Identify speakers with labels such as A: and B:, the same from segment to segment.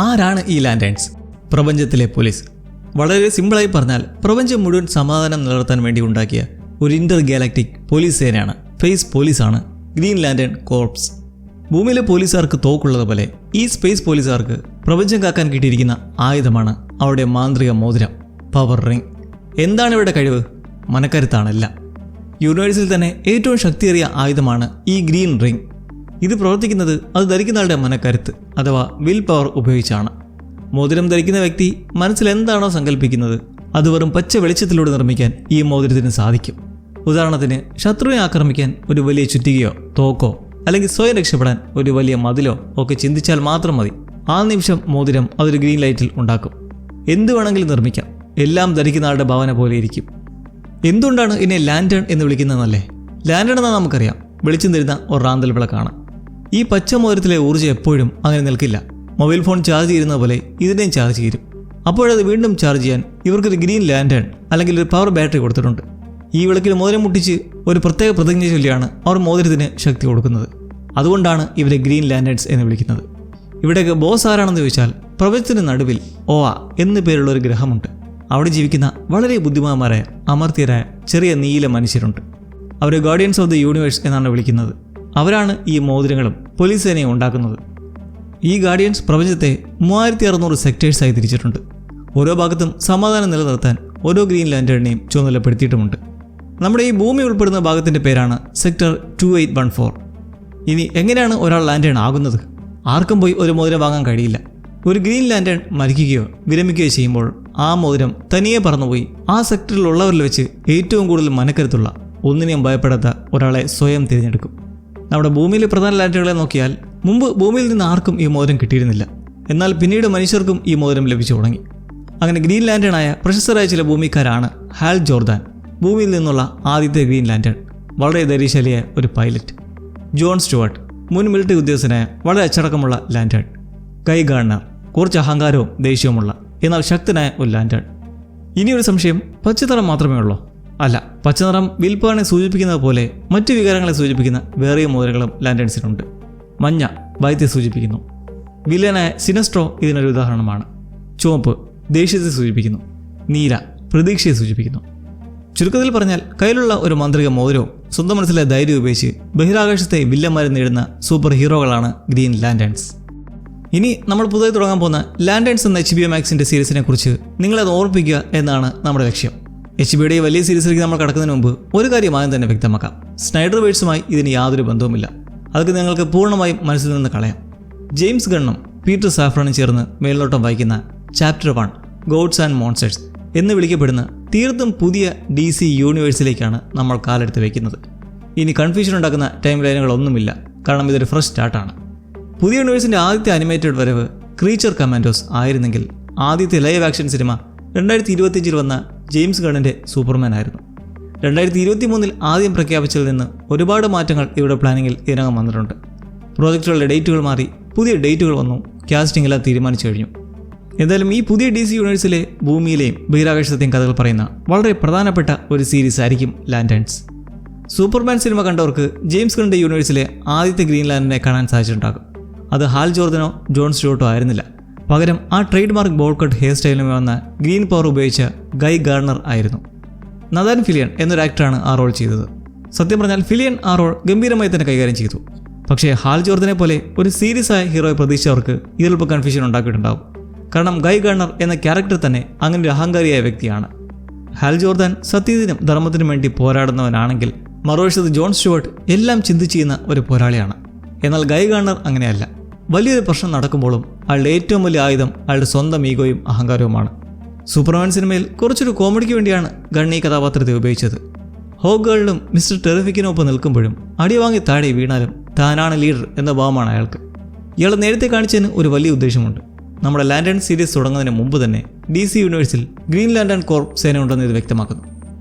A: ആരാണ് ഈ ലാൻഡേൺസ്? പ്രപഞ്ചത്തിലെ പോലീസ്. വളരെ സിമ്പിളായി പറഞ്ഞാൽ പ്രപഞ്ചം മുഴുവൻ സമാധാനം നിലനിർത്താൻ വേണ്ടി ഉണ്ടാക്കിയ ഒരു ഇന്റർ ഗാലക്റ്റിക് പോലീസ് സേനയാണ്. സ്പേസ് പോലീസാണ് ഗ്രീൻ ലാൻഡേൺ കോർപ്സ്. ഭൂമിയിലെ പോലീസുകാർക്ക് തോക്കുള്ളതുപോലെ ഈ സ്പേസ് പോലീസുകാർക്ക് പ്രപഞ്ചം കാക്കാൻ കിട്ടിയിരിക്കുന്ന ആയുധമാണ് അവരുടെ മാന്ത്രിക മോതിരം, പവർ റിംഗ്. എന്താണ് ഇവരുടെ കഴിവ്? മനക്കരുത്താണല്ല. യൂണിവേഴ്സിൽ തന്നെ ഏറ്റവും ശക്തിയേറിയ ആയുധമാണ് ഈ ഗ്രീൻ റിംഗ്. ഇത് പ്രവർത്തിക്കുന്നത് അത് ധരിക്കുന്ന ആളുടെ മനക്കരുത്ത് അഥവാ വിൽ പവർ ഉപയോഗിച്ചാണ്. മോതിരം ധരിക്കുന്ന വ്യക്തി മനസ്സിൽ എന്താണോ സങ്കല്പിക്കുന്നത് അത് വെറും പച്ച വെളിച്ചത്തിലൂടെ നിർമ്മിക്കാൻ ഈ മോതിരത്തിന് സാധിക്കും. ഉദാഹരണത്തിന്, ശത്രുവിനെ ആക്രമിക്കാൻ ഒരു വലിയ ചുറ്റികയോ തോക്കോ അല്ലെങ്കിൽ സ്വയം രക്ഷപ്പെടാൻ ഒരു വലിയ മതിലോ ഒക്കെ ചിന്തിച്ചാൽ മാത്രം മതി. ആ നിമിഷം മോതിരം അതൊരു ഗ്രീൻ ലൈറ്റിൽ ഉണ്ടാക്കും. എന്ത് വേണമെങ്കിലും നിർമ്മിക്കാം. എല്ലാം ധരിക്കുന്ന ആളുടെ ഭാവന പോലെ ഇരിക്കും. എന്തുകൊണ്ടാണ് ഇതിനെ ലാൻഡേൺ എന്ന് വിളിക്കുന്നതെന്നല്ലേ? ലാൻഡേൺ എന്നാൽ നമുക്കറിയാം, വെളിച്ചം തരുന്ന ഒരു റാന്തൽ വിളക്കാണ്. ഈ പച്ച മോതിരത്തിലെ ഊർജ്ജം എപ്പോഴും അങ്ങനെ നിൽക്കില്ല. മൊബൈൽ ഫോൺ ചാർജ് ചെയ്യുന്ന പോലെ ഇതിനെയും ചാർജ് ചെയ്യും. അപ്പോഴത് വീണ്ടും ചാർജ് ചെയ്യാൻ ഇവർക്കൊരു ഗ്രീൻ ലാൻഡേൺ അല്ലെങ്കിൽ ഒരു പവർ ബാറ്ററി കൊടുത്തിട്ടുണ്ട്. ഈ വിളക്കിൽ മോതിരം മുട്ടിച്ച് ഒരു പ്രത്യേക പ്രതിജ്ഞ ചൊല്ലിയാണ് അവർ മോതിരത്തിന് ശക്തി കൊടുക്കുന്നത്. അതുകൊണ്ടാണ് ഇവരെ ഗ്രീൻ ലാൻഡേൺസ് എന്ന് വിളിക്കുന്നത്. ഇവിടേക്ക് ബോസ് ആരാണെന്ന് ചോദിച്ചാൽ, പ്രപഞ്ചത്തിന് നടുവിൽ ഓവ എന്നു പേരുള്ള ഒരു ഗ്രഹമുണ്ട്. അവിടെ ജീവിക്കുന്ന വളരെ ബുദ്ധിമാന്മാരായ അമർത്യരായ ചെറിയ നീല മനുഷ്യരുണ്ട്. അവരെ ഗാർഡിയൻസ് ഓഫ് ദി യൂണിവേഴ്സ് എന്നാണ് വിളിക്കുന്നത്. അവരാണ് ഈ മോതിരങ്ങളും പോലീസ് സേനയും ഉണ്ടാക്കുന്നത്. ഈ ഗാർഡിയൻസ് പ്രപഞ്ചത്തെ 3600 സെക്ടേഴ്സായി തിരിച്ചിട്ടുണ്ട്. ഓരോ ഭാഗത്തും സമാധാനം നിലനിർത്താൻ ഓരോ ഗ്രീൻ ലാൻഡേണിനെയും ചുമതലപ്പെടുത്തിയിട്ടുമുണ്ട്. നമ്മുടെ ഈ ഭൂമി ഉൾപ്പെടുന്ന ഭാഗത്തിൻ്റെ പേരാണ് സെക്ടർ 2814. ഇനി എങ്ങനെയാണ് ഒരാൾ ലാൻഡേൺ ആകുന്നത്? ആർക്കും പോയി ഒരു മോതിരം വാങ്ങാൻ കഴിയില്ല. ഒരു ഗ്രീൻ ലാൻഡേൺ മരിക്കുകയോ വിരമിക്കുകയോ ചെയ്യുമ്പോൾ ആ മോതിരം തനിയെ പറന്നുപോയി ആ സെക്ടറിലുള്ളവരിൽ വെച്ച് ഏറ്റവും കൂടുതൽ മനക്കരുത്തുള്ള, ഒന്നിനെയും ഭയപ്പെടാത്ത ഒരാളെ സ്വയം തിരഞ്ഞെടുക്കും. നമ്മുടെ ഭൂമിയിലെ പ്രധാന ലാൻഡേണുകളെ നോക്കിയാൽ മുമ്പ് ഭൂമിയിൽ നിന്ന് ആർക്കും ഈ മോതിരം കിട്ടിയിരുന്നില്ല. എന്നാൽ പിന്നീട് മനുഷ്യർക്കും ഈ മോതിരം ലഭിച്ചു തുടങ്ങി. അങ്ങനെ ഗ്രീൻ ലാൻഡേണായ പ്രശസ്തരായ ചില ഭൂമിക്കാരാണ് ഹാൽ ജോർദാൻ, ഭൂമിയിൽ നിന്നുള്ള ആദ്യത്തെ ഗ്രീൻ ലാൻഡേൺ, വളരെ ധൈര്യശാലിയായ ഒരു പൈലറ്റ്; ജോൺ സ്റ്റുവർട്ട്, മുൻ മിലിറ്ററി ഉദ്യോഗസ്ഥനായ വളരെ അച്ചടക്കമുള്ള ലാൻഡേൺ; ഗൈ ഗാർണർ, കുറച്ച് അഹങ്കാരവും ദേഷ്യവുമുള്ള എന്നാൽ ശക്തനായ ഒരു ലാൻഡേൺ. ഇനിയൊരു സംശയം, പച്ചനിറം മാത്രമേ ഉള്ളൂ? അല്ല, പച്ചനിറം വിൽപ്പവനെ സൂചിപ്പിക്കുന്നത് പോലെ മറ്റു വികാരങ്ങളെ സൂചിപ്പിക്കുന്ന വേറെ മോതിരങ്ങളും ലാൻഡേൺസിനുണ്ട്. മഞ്ഞ ഭയത്തെ സൂചിപ്പിക്കുന്നു. വില്ലനായ സിനസ്ട്രോ ഇതിനൊരു ഉദാഹരണമാണ്. ചുവപ്പ് ദേഷ്യത്തെ സൂചിപ്പിക്കുന്നു. നീല പ്രതീക്ഷയെ സൂചിപ്പിക്കുന്നു. ചുരുക്കത്തിൽ പറഞ്ഞാൽ, കയ്യിലുള്ള ഒരു മാന്ത്രിക മോതിരവും സ്വന്തം മനസ്സിലെ ധൈര്യം ഉപയോഗിച്ച് ബഹിരാകാശത്തെ വില്ലന്മാരെ നേടുന്ന സൂപ്പർ ഹീറോകളാണ് ഗ്രീൻ ലാൻഡേൺസ്. ഇനി നമ്മൾ പുതുതായി തുടങ്ങാൻ പോകുന്ന ലാൻഡേൺസ് എന്ന HBO മാക്സിൻ്റെ സീരീസിനെ കുറിച്ച് നിങ്ങളത് ഓർമ്മിപ്പിക്കുക എന്നാണ് നമ്മുടെ ലക്ഷ്യം. HBO വലിയ സീരീസിലേക്ക് നമ്മൾ കടക്കുന്നതിന് മുമ്പ് ഒരു കാര്യം ആദ്യം തന്നെ വ്യക്തമാക്കാം. സ്നൈഡർ വേഴ്സുമായി ഇതിന് യാതൊരു ബന്ധവുമില്ല. അതൊക്കെ നിങ്ങൾക്ക് പൂർണ്ണമായും മനസ്സിൽ നിന്ന് കളയാം. ജെയിംസ് ഗണ്ണും പീറ്റർ സാഫ്രാനും ചേർന്ന് മേൽനോട്ടം വഹിക്കുന്ന ചാപ്റ്റർ 1 ഗോഡ്സ് ആൻഡ് മോൺസ്റ്റേഴ്സ് എന്ന് വിളിക്കപ്പെടുന്ന തീർത്തും പുതിയ DC യൂണിവേഴ്സിലേക്കാണ് നമ്മൾ കാലെടുത്ത് വയ്ക്കുന്നത്. ഇനി കൺഫ്യൂഷൻ ഉണ്ടാക്കുന്ന ടൈം ലൈനുകളൊന്നുമില്ല, കാരണം ഇതൊരു ഫ്രഷ് സ്റ്റാർട്ടാണ്. പുതിയ യൂണിവേഴ്സിൻ്റെ ആദ്യത്തെ അനിമേറ്റഡ് വരവ് ക്രീച്ചർ കമാൻഡോസ് ആയിരുന്നെങ്കിൽ ആദ്യത്തെ ലൈവ് ആക്ഷൻ സിനിമ 2025 വന്ന ജെയിംസ് ഗണ്ണിൻ്റെ സൂപ്പർമാൻ ആയിരുന്നു. 2023 ആദ്യം പ്രഖ്യാപിച്ചതിൽ നിന്ന് ഒരുപാട് മാറ്റങ്ങൾ ഇവിടെ പ്ലാനിങ്ങിൽ ഇതിനകം വന്നിട്ടുണ്ട്. പ്രോജക്റ്റുകളുടെ ഡേറ്റുകൾ മാറി, പുതിയ ഡേറ്റുകൾ വന്നു, കാസ്റ്റിംഗ് എല്ലാം തീരുമാനിച്ചു കഴിഞ്ഞു. എന്തായാലും ഈ പുതിയ DC യൂണിവേഴ്സിലെ ഭൂമിയിലെയും ബഹിരാകാശത്തെയും കഥകൾ പറയുന്ന വളരെ പ്രധാനപ്പെട്ട ഒരു സീരീസ് ആയിരിക്കും ലാൻഡേൺസ്. സൂപ്പർമാൻ സിനിമ കണ്ടവർക്ക് ജെയിംസ് ഗണ്ണിൻ്റെ യൂണിവേഴ്സിലെ ആദ്യത്തെ ഗ്രീൻ ലാൻഡനെ കാണാൻ സാധിച്ചിട്ടുണ്ടാകും. അത് ഹാൽ ജോർദനോ ജോൺ സ്റ്റുവർട്ടോ ആയിരുന്നില്ല. പകരം ആ trade mark bowl cut hair സ്റ്റൈലുമായി വന്ന ഗ്രീൻ പവർ ഉപയോഗിച്ച ഗൈ ഗാർണർ ആയിരുന്നു. നഥാൻ ഫിലിയൻ എന്നൊരു ആക്ടറാണ് ആ റോൾ ചെയ്തത്. സത്യം പറഞ്ഞാൽ ഫിലിയൻ ആ റോൾ ഗംഭീരമായി തന്നെ കൈകാര്യം ചെയ്തു. പക്ഷേ ഹാൽ ജോർദനെ പോലെ ഒരു സീരിയസ് ആയ ഹീറോയെ പ്രതീക്ഷിച്ചവർക്ക് ഇതിലപ്പോൾ കൺഫ്യൂഷൻ ഉണ്ടാക്കിയിട്ടുണ്ടാവും. കാരണം ഗൈ ഗാർണർ എന്ന ക്യാരക്ടർ തന്നെ അങ്ങനെ ഒരു അഹങ്കാരിയായ വ്യക്തിയാണ്. ഹാൽ ജോർദാൻ സത്യത്തിനും ധർമ്മത്തിനും വേണ്ടി പോരാടുന്നവനാണെങ്കിൽ, മറുവശത്ത് ജോൺ സ്റ്റുവർട്ട് എല്ലാം ചിന്തിച്ചു ചെയ്യുന്ന ഒരു പോരാളിയാണ്. എന്നാൽ ഗൈ ഗാർണർ അങ്ങനെയല്ല. വലിയൊരു പ്രശ്നം നടക്കുമ്പോഴും അയാളുടെ ഏറ്റവും വലിയ ആയുധം അയാളുടെ സ്വന്തം ഈഗോയും അഹങ്കാരവുമാണ്. സൂപ്പർമാൻ സിനിമയിൽ കുറച്ചൊരു കോമഡിക്ക് വേണ്ടിയാണ് ഗണ്ണി കഥാപാത്രത്തെ ഉപയോഗിച്ചത്. ഹോക്ക് ഗേളിലും മിസ്റ്റർ ടെറിഫിക്കിനൊപ്പം നിൽക്കുമ്പോഴും അടി വാങ്ങി താഴെ വീണാലും താനാണ് ലീഡർ എന്ന ഭാവമാണ് അയാൾക്ക്. ഇയാൾ നേരത്തെ കാണിച്ചതിന് ഒരു വലിയ ഉദ്ദേശമുണ്ട്. നമ്മുടെ ലാൻഡേൺ സീരീസ് തുടങ്ങുന്നതിന് മുമ്പ് തന്നെ DC യൂണിവേഴ്സിൽ ഗ്രീൻ ലാൻഡേൺ കോർപ്പ് സേന ഉണ്ടെന്ന് ഇത് വ്യക്തമാക്കുന്നു.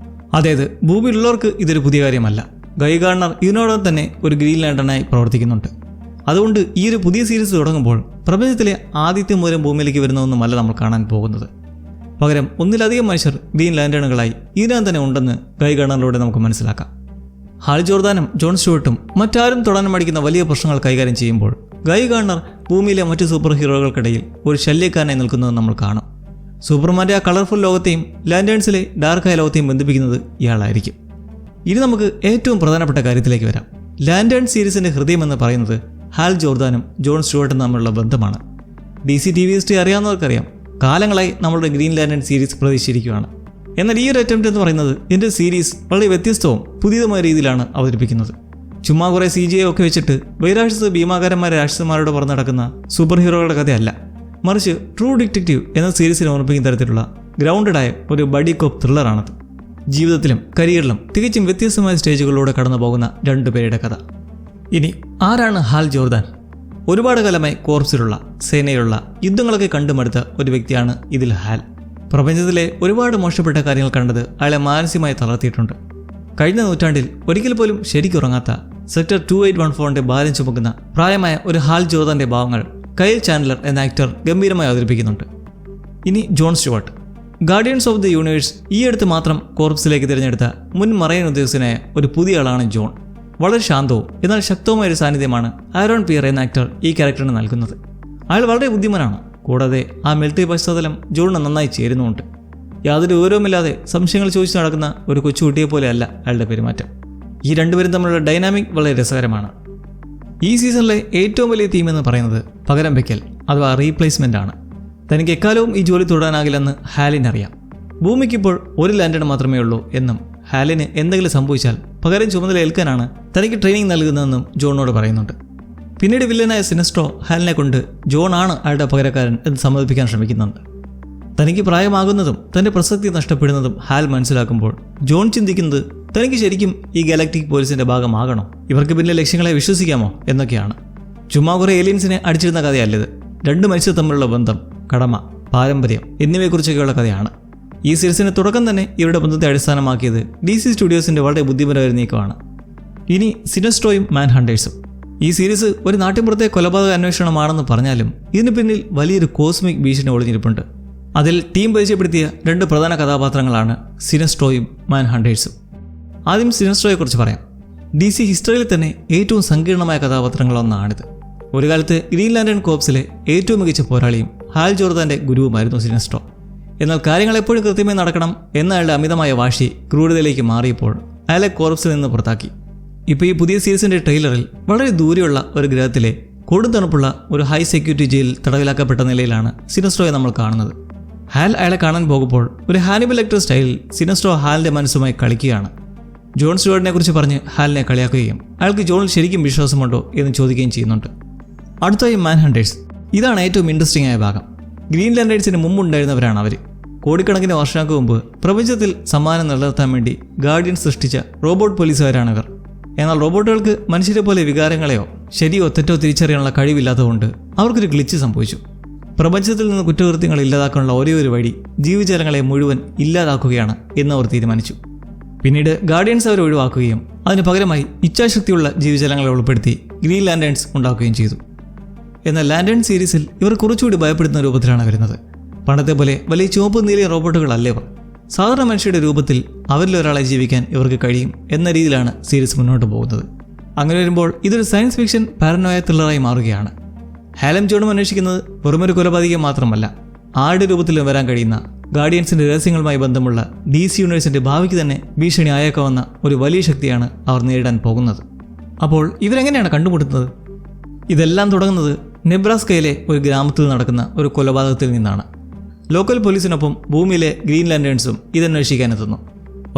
A: അതായത് ഭൂമിയിലുള്ളവർക്ക് ഇതൊരു പുതിയ കാര്യമല്ല. ഗൈ ഗാർണർ ഇതിനോടൊപ്പം തന്നെ ഒരു ഗ്രീൻ ലാൻഡേണായി പ്രവർത്തിക്കുന്നുണ്ട്. അതുകൊണ്ട് ഈ ഒരു പുതിയ സീരീസ് തുടങ്ങുമ്പോൾ പ്രപഞ്ചത്തിലെ ആദ്യത്തെ മൂലം ഭൂമിയിലേക്ക് വരുന്നതൊന്നുമല്ല നമ്മൾ കാണാൻ പോകുന്നത്. പകരം ഒന്നിലധികം മനുഷ്യർ ഗ്രീൻ ലാൻഡേണുകളായി ഇതിനകം തന്നെ ഉണ്ടെന്ന് ഗൈ ഗാർണറിലൂടെ നമുക്ക് മനസ്സിലാക്കാം. ഹാൽ ജോർദാനും ജോൺ സ്റ്റുവർട്ടും മറ്റാരും തൊടാൻ മടിക്കുന്ന വലിയ പ്രശ്നങ്ങൾ കൈകാര്യം ചെയ്യുമ്പോൾ ഗൈ ഗാർണർ ഭൂമിയിലെ മറ്റു സൂപ്പർ ഹീറോകൾക്കിടയിൽ ഒരു ശല്യക്കാരനായി നിൽക്കുന്നത് നമ്മൾ കാണും. സൂപ്പർമാൻ്റെ ആ കളർഫുൾ ലോകത്തെയും ലാൻഡേൺസിലെ ഡാർക്കായ ലോകത്തെയും ബന്ധിപ്പിക്കുന്നത് ഇയാളായിരിക്കും. ഇനി നമുക്ക് ഏറ്റവും പ്രധാനപ്പെട്ട കാര്യത്തിലേക്ക് വരാം. ലാൻഡേൺ സീരീസിൻ്റെ ഹൃദയമെന്ന് പറയുന്നത് ഹാൽ ജോർദാനും ജോൺ സ്റ്റുവർട്ടും തമ്മിലുള്ള ബന്ധമാണ്. DC TV ഹിസ്റ്ററി അറിയാവുന്നവർക്കറിയാം, കാലങ്ങളായി നമ്മളുടെ ഗ്രീൻ ലാൻഡേൺ സീരീസ് പ്രതീക്ഷിച്ചിരിക്കുകയാണ്. എന്നാൽ ഈ ഒരു അറ്റംപ്റ്റ് എന്ന് പറയുന്നത് ഇതിൻ്റെ സീരീസ് വളരെ വ്യത്യസ്തവും പുതിയതുമായ രീതിയിലാണ് അവതരിപ്പിക്കുന്നത്. ചുമ്മാ കുറേ CGI ഒക്കെ വെച്ചിട്ട് ബഹിരാകാശത്ത് ഭീമാകാരന്മാരെ രാക്ഷസന്മാരോട് പറഞ്ഞു നടക്കുന്ന സൂപ്പർ ഹീറോകളുടെ കഥയല്ല, മറിച്ച് ട്രൂ ഡിറ്റക്റ്റീവ് എന്ന സീരീസിനെ ഓർമ്മിപ്പിക്കുന്ന തരത്തിലുള്ള ഗ്രൗണ്ടഡായ ഒരു ബഡി കോപ്പ് ത്രില്ലറാണത്. ജീവിതത്തിലും കരിയറിലും തികച്ചും വ്യത്യസ്തമായ സ്റ്റേജുകളിലൂടെ കടന്നു പോകുന്ന രണ്ടുപേരുടെ കഥ. ഇനി ആരാണ് ഹാൽ ജോർദാൻ? ഒരുപാട് കാലമായി കോർപ്സിലുള്ള, സേനയിലുള്ള യുദ്ധങ്ങളൊക്കെ കണ്ടുമടുത്ത ഒരു വ്യക്തിയാണ് ഇതിൽ ഹാൽ. പ്രപഞ്ചത്തിലെ ഒരുപാട് മോശപ്പെട്ട കാര്യങ്ങൾ കണ്ടത് അയാളെ മാനസികമായി തളർത്തിയിട്ടുണ്ട്. കഴിഞ്ഞ നൂറ്റാണ്ടിൽ ഒരിക്കൽ പോലും ശരിക്കുറങ്ങാത്ത സെക്ടർ 2814ന്റെ ഭാരം ചുമക്കുന്ന പ്രായമായ ഒരു ഹാൽ ജോർദാന്റെ ഭാവങ്ങൾ കൈൽ ചാൻഡലർ എന്ന ആക്ടർ ഗംഭീരമായി അവതരിപ്പിക്കുന്നുണ്ട്. ഇനി John Stuart. Guardians of the universe ഈ അടുത്ത് മാത്രം കോർപ്സിലേക്ക് തിരഞ്ഞെടുത്ത മുൻ മറൈൻ ഉദ്യോഗസ്ഥനായ ഒരു പുതിയ ആളാണ് ജോൺ. വളരെ ശാന്തവും എന്നാൽ ശക്തവുമായ ഒരു സാന്നിധ്യമാണ് ആരോൺ പിയർ എന്ന ആക്ടർ ഈ ക്യാരക്ടറിന് നൽകുന്നത്. അയാൾ വളരെ ബുദ്ധിമാനാണ്. കൂടാതെ ആ മിലിറ്ററി പശ്ചാത്തലം ജോണിന് നന്നായി ചേരുന്നുമുണ്ട്. യാതൊരു വിവരവുമില്ലാതെ സംശയങ്ങൾ ചോദിച്ചു നടക്കുന്ന ഒരു കൊച്ചുകുട്ടിയെ പോലെയല്ല അയാളുടെ പെരുമാറ്റം. ഈ രണ്ടുപേരും തമ്മിലുള്ള ഡൈനാമിക് വളരെ രസകരമാണ്. ഈ സീസണിലെ ഏറ്റവും വലിയ തീം എന്ന് പറയുന്നത് പകരം വയ്ക്കൽ അഥവാ റീപ്ലേസ്മെൻ്റ് ആണ്. തനിക്ക് എക്കാലവും ഈ ജോലി തുടരാനാകില്ലെന്ന് ഹാലിനറിയാം. ഭൂമിക്കിപ്പോൾ ഒരു ലാൻഡേൺ മാത്രമേ ഉള്ളൂ എന്നും ഹാലിന് എന്തെങ്കിലും സംഭവിച്ചാൽ പകരം ചുമതല ഏൽക്കാനാണ് തനിക്ക് ട്രെയിനിങ് നൽകുന്നതെന്നും ജോണിനോട് പറയുന്നുണ്ട്. പിന്നീട് വില്ലനായ സിനസ്ട്രോ ഹാലിനെ കൊണ്ട് ജോൺ ആണ് അയാളുടെ പകരക്കാരൻ എന്ന് സമ്മതിപ്പിക്കാൻ ശ്രമിക്കുന്നുണ്ട്. തനിക്ക് പ്രായമാകുന്നതും തൻ്റെ പ്രസക്തി നഷ്ടപ്പെടുന്നതും ഹാൽ മനസ്സിലാക്കുമ്പോൾ ജോൺ ചിന്തിക്കുന്നത് തനിക്ക് ശരിക്കും ഈ ഗാലക്റ്റിക് പോലീസിൻ്റെ ഭാഗമാകണോ, ഇവർക്ക് പിന്നിലെ ലക്ഷ്യങ്ങളെ വിശ്വസിക്കാമോ എന്നൊക്കെയാണ്. ചുമ്മാ കുറേ ഏലിയൻസിനെ അടിച്ചിരുന്ന കഥയല്ലത്. രണ്ട് മനുഷ്യർ തമ്മിലുള്ള ബന്ധം, കടമ, പാരമ്പര്യം എന്നിവയെക്കുറിച്ചൊക്കെയുള്ള കഥയാണ്. ഈ സീരീസിന് തുടക്കം തന്നെ ഇവരുടെ ബന്ധത്തെ അടിസ്ഥാനമാക്കിയത് DC സ്റ്റുഡിയോസിൻ്റെ വളരെ ബുദ്ധിപരമായ നീക്കമാണ്. ഇനി സിനസ്ട്രോയും മാൻ ഹണ്ടേഴ്സും. ഈ സീരീസ് ഒരു നാട്ടിൻപുറത്തെ കൊലപാതക അന്വേഷണമാണെന്ന് പറഞ്ഞാലും ഇതിന് പിന്നിൽ വലിയൊരു കോസ്മിക് ഭീഷണി ഒളിഞ്ഞിരിപ്പുണ്ട്. അതിൽ ടീം പരിചയപ്പെടുത്തിയ രണ്ട് പ്രധാന കഥാപാത്രങ്ങളാണ് സിനസ്ട്രോയും മാൻ ഹണ്ടേഴ്സും. ആദ്യം സിനസ്ട്രോയെക്കുറിച്ച് പറയാം. DC ഹിസ്റ്ററിയിൽ തന്നെ ഏറ്റവും സങ്കീർണമായ കഥാപാത്രങ്ങളൊന്നാണിത്. ഒരു കാലത്ത് ഗ്രീൻ ലാൻഡേൺ കോർപ്സിലെ ഏറ്റവും മികച്ച പോരാളിയും ഹാൽ ജോർദാന്റെ ഗുരുവുമായിരുന്നു സിനസ്ട്രോ. എന്നാൽ കാര്യങ്ങൾ എപ്പോഴും കൃത്യമായി നടക്കണം എന്ന അയാളുടെ അമിതമായ വാശി ക്രൂരതയിലേക്ക് മാറിയപ്പോൾ അയാളെ കോർപ്സിൽ നിന്ന് പുറത്താക്കി. ഇപ്പോൾ ഈ പുതിയ സീരീസിൻ്റെ ട്രെയിലറിൽ വളരെ ദൂരെയുള്ള ഒരു ഗ്രഹത്തിലെ കൊടുന്തണുപ്പുള്ള ഒരു ഹൈ സെക്യൂരിറ്റി ജയിലിൽ തടവിലാക്കപ്പെട്ട നിലയിലാണ് സിനസ്ട്രോയെ നമ്മൾ കാണുന്നത്. ഹാൽ അയാളെ കാണാൻ പോകുമ്പോൾ ഒരു ഹാനിബൽ ലെക്ടർ സ്റ്റൈലിൽ സിനസ്ട്രോ ഹാലിൻ്റെ മനസ്സുമായി കളിക്കുകയാണ്. ജോൺ സ്റ്റുവർട്ടിനെ കുറിച്ച് പറഞ്ഞ് ഹാലിനെ കളിയാക്കുകയും അയാൾക്ക് ജോണിൽ ശരിക്കും വിശ്വാസമുണ്ടോ എന്ന് ചോദിക്കുകയും ചെയ്യുന്നുണ്ട്. അടുത്തായി മാൻ ഹണ്ടേഴ്സ്. ഇതാണ് ഏറ്റവും ഇൻട്രസ്റ്റിംഗ് ആയ ഭാഗം. ഗ്രീൻ ലാൻഡേഴ്സിന് മുമ്പുണ്ടായിരുന്നവരാണ് അവർ. കോടിക്കണക്കിന് വർഷങ്ങൾക്ക് മുമ്പ് പ്രപഞ്ചത്തിൽ സമ്മാനം നിലനിർത്താൻ വേണ്ടി ഗാർഡിയൻ സൃഷ്ടിച്ച റോബോട്ട് പോലീസുകാരാണിവർ. എന്നാൽ റോബോട്ടുകൾക്ക് മനുഷ്യരെ പോലെ വികാരങ്ങളെയോ ശരിയോ തെറ്റോ തിരിച്ചറിയാനുള്ള കഴിവില്ലാത്തതുകൊണ്ട് അവർക്കൊരു ഗ്ലിച്ച് സംഭവിച്ചു. പ്രപഞ്ചത്തിൽ നിന്ന് കുറ്റകൃത്യങ്ങൾ ഇല്ലാതാക്കാനുള്ള ഒരേ ഒരു വഴി ജീവജാലങ്ങളെ മുഴുവൻ ഇല്ലാതാക്കുകയാണ് എന്നവർ തീരുമാനിച്ചു. പിന്നീട് ഗാർഡിയൻസ് അവരെ ഒഴിവാക്കുകയും അതിന് പകരമായി ഇച്ഛാശക്തിയുള്ള ജീവജാലങ്ങളെ ഉൾപ്പെടുത്തി ഗ്രീൻ ലാൻഡേൺസ് ഉണ്ടാക്കുകയും ചെയ്തു. എന്നാൽ ലാൻഡേൺ സീരീസിൽ ഇവർ കുറച്ചുകൂടി ഭയപ്പെടുന്ന രൂപത്തിലാണ് വരുന്നത്. പണ്ടത്തെ പോലെ വലിയ ചുവപ്പ് നീലിയ റോബോട്ടുകളല്ല ഇവർ. സാധാരണ മനുഷ്യരുടെ രൂപത്തിൽ അവരിൽ ഒരാളെ ജീവിക്കാൻ ഇവർക്ക് കഴിയും എന്ന രീതിയിലാണ് സീരീസ് മുന്നോട്ട് പോകുന്നത്. അങ്ങനെ വരുമ്പോൾ ഇതൊരു സയൻസ് ഫിക്ഷൻ പാരനോയ ത്രില്ലറായി മാറുകയാണ്. ഹാലും ജോണും അന്വേഷിക്കുന്നത് വെറുമൊരു കൊലപാതകം മാത്രമല്ല, ആരുടെ രൂപത്തിൽ വരാൻ കഴിയുന്ന ഗാർഡിയൻസിൻ്റെ രഹസ്യങ്ങളുമായി ബന്ധമുള്ള DC യൂണിവേഴ്സിൻ്റെ ഭാവിക്ക് തന്നെ ഭീഷണി ആയേക്കാവുന്ന ഒരു വലിയ ശക്തിയാണ് അവർ നേരിടാൻ പോകുന്നത്. അപ്പോൾ ഇവരെങ്ങനെയാണ് കണ്ടുമുട്ടുന്നത്? ഇതെല്ലാം തുടങ്ങുന്നത് നെബ്രാസ്കയിലെ ഒരു ഗ്രാമത്തിൽ നടക്കുന്ന ഒരു കൊലപാതകത്തിൽ നിന്നാണ്. ലോക്കൽ പോലീസിനൊപ്പം ഭൂമിയിലെ ഗ്രീൻ ലാൻഡേൺസും ഇതന്വേഷിക്കാനെത്തുന്നു.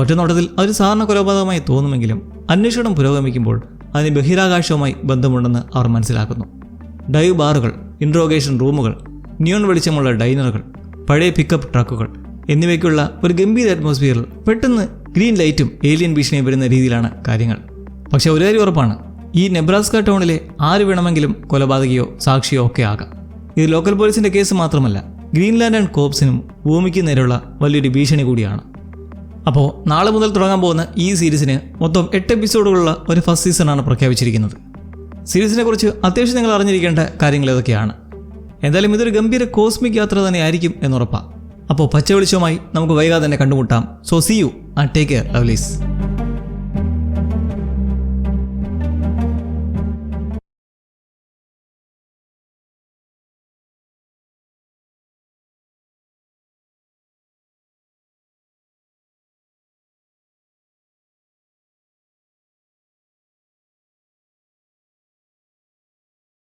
A: ഒറ്റനോട്ടത്തിൽ അതൊരു സാധാരണ കൊലപാതകമായി തോന്നുമെങ്കിലും അന്വേഷണം പുരോഗമിക്കുമ്പോൾ അതിന് ബഹിരാകാശവുമായി ബന്ധമുണ്ടെന്ന് അവർ മനസ്സിലാക്കുന്നു. ഡൈവ് ബാറുകൾ, ഇൻട്രോഗേഷൻ റൂമുകൾ, നിയോൺ വെളിച്ചമുള്ള ഡൈനറുകൾ, പഴയ പിക്കപ്പ് ട്രക്കുകൾ എന്നിവയ്ക്കുള്ള ഒരു ഗംഭീര അറ്റ്മോസ്ഫിയറിൽ പെട്ടെന്ന് ഗ്രീൻ ലൈറ്റും ഏലിയൻ ഭീഷണിയും വരുന്ന രീതിയിലാണ് കാര്യങ്ങൾ. പക്ഷേ ഒരു കാര്യം ഉറപ്പാണ്, ഈ നെബ്രാസ്ക ടൗണിലെ ആര് വേണമെങ്കിലും കൊലപാതകിയോ സാക്ഷിയോ ഒക്കെ ആകാം. ഇത് ലോക്കൽ പോലീസിൻ്റെ കേസ് മാത്രമല്ല, ഗ്രീൻ ലാൻഡേൺ കോർപ്സിനും ഭൂമിക്ക് നേരെയുള്ള വലിയൊരു ഭീഷണി കൂടിയാണ്. അപ്പോൾ നാളെ മുതൽ തുടങ്ങാൻ പോകുന്ന ഈ സീരീസിന് മൊത്തം 8 എപ്പിസോഡുകളുള്ള ഒരു ഫസ്റ്റ് സീസണാണ് പ്രഖ്യാപിച്ചിരിക്കുന്നത്. സീരീസിനെ കുറിച്ച് അത്യാവശ്യം നിങ്ങൾ അറിഞ്ഞിരിക്കേണ്ട കാര്യങ്ങൾ ഏതൊക്കെയാണ്? എന്തായാലും ഇതൊരു ഗംഭീര കോസ്മിക് യാത്ര തന്നെ ആയിരിക്കും എന്നുറപ്പാണ്. അപ്പോൾ പച്ച വെളിച്ചവുമായി നമുക്ക് വൈകാതെ തന്നെ കണ്ടുമുട്ടാം. So see you and take care ലവ്ലീസ്.